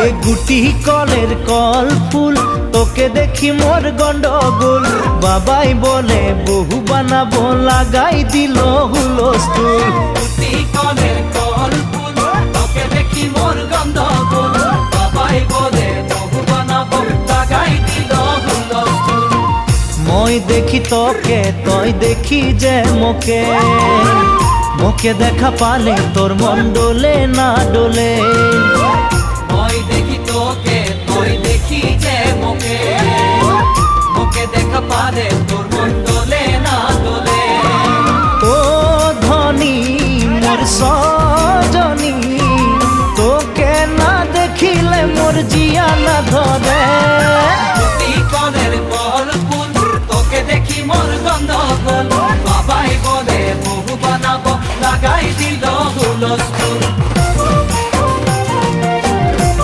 এ গুটি কলের কল ফুল তোকে দেখি মোর গন্ডগোল বাবাই বলে বহু বানাবো লাগাই দিল হুলস্থুল গুটি কলের কল ফুল তোকে দেখি মোর গন্ডগোল বাবাই বলে বহু বানাবো লাগাই দিল হুলস্থুল মই দেখি তোকে তই দেখি যে মোকে মোকে দেখা পালে তোর মন ডোলে না ডোলে